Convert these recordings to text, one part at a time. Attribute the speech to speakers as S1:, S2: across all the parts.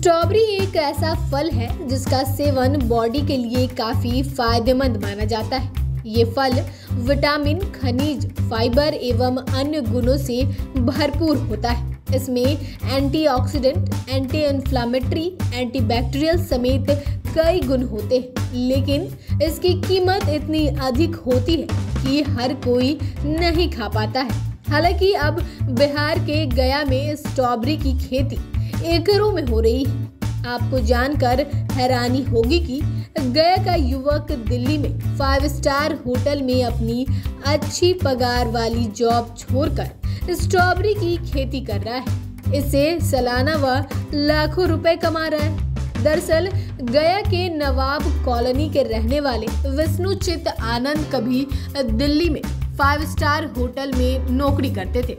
S1: Strawberry एक ऐसा फल है जिसका सेवन बॉडी के लिए काफी फायदेमंद माना जाता है। ये फल विटामिन, खनिज, फाइबर एवं अन्य गुणों से भरपूर होता है। इसमें एंटीऑक्सीडेंट, एंटी इन्फ्लामेटरी, एंटीबैक्टीरियल समेत कई गुण होते हैं, लेकिन इसकी कीमत इतनी अधिक होती है कि हर कोई नहीं खा पाता है। हालांकि अब बिहार के गया में स्ट्रॉबेरी की खेती एकड़ों में हो रही है। आपको जानकर हैरानी होगी कि गया का युवक दिल्ली में 5 स्टार होटल में अपनी अच्छी पगार वाली जॉब छोड़कर स्ट्रॉबेरी की खेती कर रहा है। इससे सालाना वह लाखों रुपए कमा रहा है। दरअसल गया के नवाब कॉलोनी के रहने वाले विष्णुचित आनंद कभी दिल्ली में 5 स्टार होटल में नौकरी करते थे,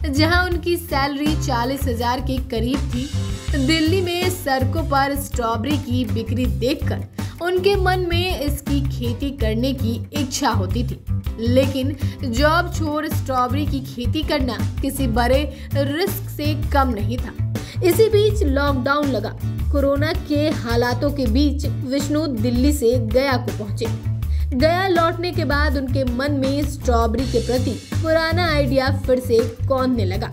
S1: जहां उनकी सैलरी 40,000 के करीब थी। दिल्ली में सड़कों पर स्ट्रॉबेरी की बिक्री देखकर उनके मन में इसकी खेती करने की इच्छा होती थी, लेकिन जॉब छोड़ स्ट्रॉबेरी की खेती करना किसी बड़े रिस्क से कम नहीं था। इसी बीच लॉकडाउन लगा। कोरोना के हालातों के बीच विष्णु दिल्ली से गया को पहुंचे। गया लौटने के बाद उनके मन में स्ट्रॉबेरी के प्रति पुराना आइडिया फिर से कौंधने लगा।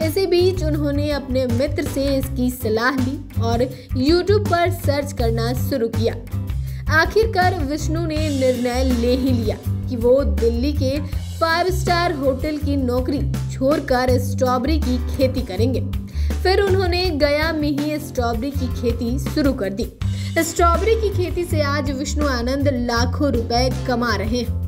S1: इसी बीच उन्होंने अपने मित्र से इसकी सलाह ली और YouTube पर सर्च करना शुरू किया। आखिरकार विष्णु ने निर्णय ले ही लिया कि वो दिल्ली के 5 स्टार होटल की नौकरी छोड़कर स्ट्रॉबेरी की खेती करेंगे। फिर उन्होंने गया में ही स्ट्रॉबेरी की खेती शुरू कर दी। स्ट्रॉबेरी की खेती से आज विष्णु आनंद लाखों रुपए कमा रहे हैं।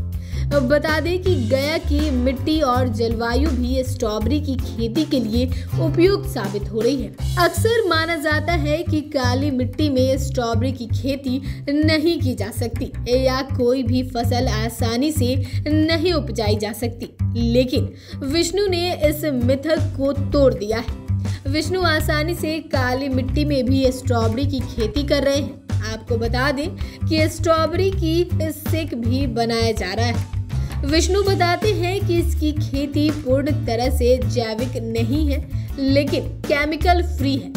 S1: बता दें कि गया की मिट्टी और जलवायु भी स्ट्रॉबेरी की खेती के लिए उपयुक्त साबित हो रही है। अक्सर माना जाता है कि काली मिट्टी में स्ट्रॉबेरी की खेती नहीं की जा सकती या कोई भी फसल आसानी से नहीं उपजाई जा सकती, लेकिन विष्णु ने इस मिथक को तोड़ दिया है। विष्णु आसानी से काली मिट्टी में भी स्ट्रॉबेरी की खेती कर रहे हैं। आपको बता दें कि स्ट्रॉबेरी की शेक भी बनाया जा रहा है। विष्णु बताते हैं कि इसकी खेती पूर्ण तरह से जैविक नहीं है, लेकिन केमिकल फ्री है।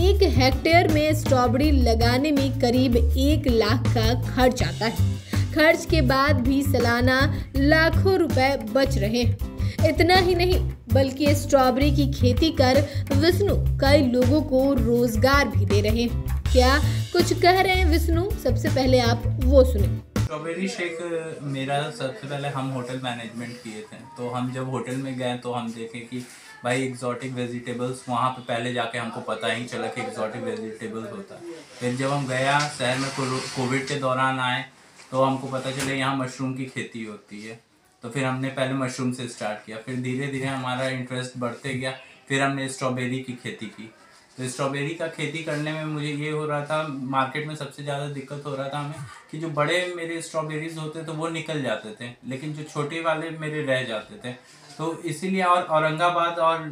S1: 1 हेक्टेयर में स्ट्रॉबेरी लगाने में करीब 1 लाख का खर्च आता है। खर्च के बाद भी सालाना लाखों रुपए बच रहे हैं। इतना ही नहीं, बल्कि स्ट्रॉबेरी की खेती कर विष्णु कई लोगों को रोजगार भी दे रहे हैं। क्या कुछ कह रहे हैं विष्णु? सबसे पहले आप वो सुने।
S2: स्ट्रॉबेरी शेक मेरा सबसे पहले हम होटल मैनेजमेंट किए थे, तो हम जब होटल में गए तो हम देखे कि भाई एग्जॉटिक वेजिटेबल्स वहाँ पे पहले जाके हमको पता ही चला कि एग्जॉटिक वेजिटेबल्स होता है। फिर जब हम गया शहर में कोविड के दौरान आए तो हमको पता चला यहाँ मशरूम की खेती होती है। तो फिर हमने पहले मशरूम से स्टार्ट किया, फिर धीरे धीरे हमारा इंटरेस्ट बढ़ते गया। फिर हमने स्ट्रॉबेरी की खेती की। तो स्ट्रॉबेरी का खेती करने में मुझे ये हो रहा था, मार्केट में सबसे ज़्यादा दिक्कत हो रहा था हमें कि जो बड़े मेरे स्ट्रॉबेरीज होते थे वो निकल जाते थे, लेकिन जो छोटे वाले मेरे रह जाते थे। तो इसीलिए और औरंगाबाद और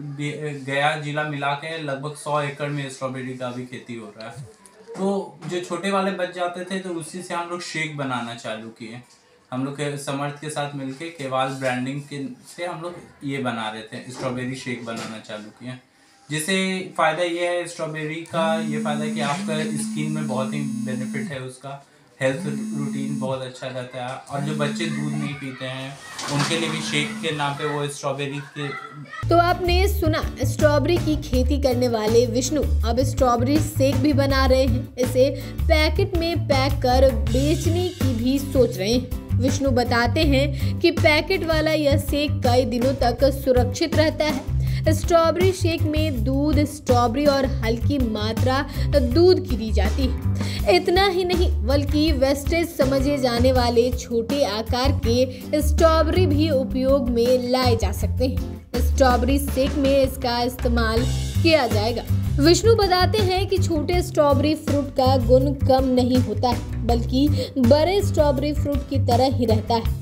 S2: गया जिला मिला के लगभग 100 एकड़ में स्ट्रॉबेरी का भी खेती हो रहा है। तो जो छोटे वाले बच जाते थे तो उसी से हम लोग शेक बनाना चालू किए। हम लोग समर्थ के साथ मिलके केवाल ब्रांडिंग के से हम लोग ये बना रहे थे, स्ट्रॉबेरी शेक बनाना चालू किए। जिससे फ़ायदा ये है स्ट्रॉबेरी का, ये फ़ायदा है कि आपका स्किन में बहुत ही बेनिफिट है, उसका हेल्थ रूटीन बहुत अच्छा रहता है। और जो बच्चे दूध नहीं पीते हैं उनके लिए भी शेक के नाम पे वो स्ट्रॉबेरी के।
S1: तो आपने सुना, स्ट्रॉबेरी की खेती करने वाले विष्णु अब स्ट्रॉबेरी शेक भी बना रहे हैं। इसे पैकेट में पैक कर बेचने की भी सोच रहे हैं। विष्णु बताते हैं कि पैकेट वाला यह शेक कई दिनों तक सुरक्षित रहता है। स्ट्रॉबेरी शेक में दूध, स्ट्रॉबेरी और हल्की मात्रा दूध की दी जाती है। इतना ही नहीं, बल्कि वेस्टेज समझे जाने वाले छोटे आकार के स्ट्रॉबेरी भी उपयोग में लाए जा सकते हैं। स्ट्रॉबेरी शेक में इसका इस्तेमाल किया जाएगा। विष्णु बताते हैं कि छोटे स्ट्रॉबेरी फ्रूट का गुण कम नहीं होता है, बल्कि बड़े स्ट्रॉबेरी फ्रूट की तरह ही रहता है।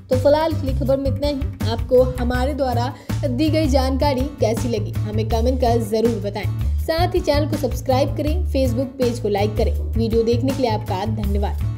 S1: तो फिलहाल की खबर में इतना ही। आपको हमारे द्वारा दी गई जानकारी कैसी लगी हमें कमेंट कर जरूर बताएं। साथ ही चैनल को सब्सक्राइब करें, फेसबुक पेज को लाइक करें। वीडियो देखने के लिए आपका धन्यवाद।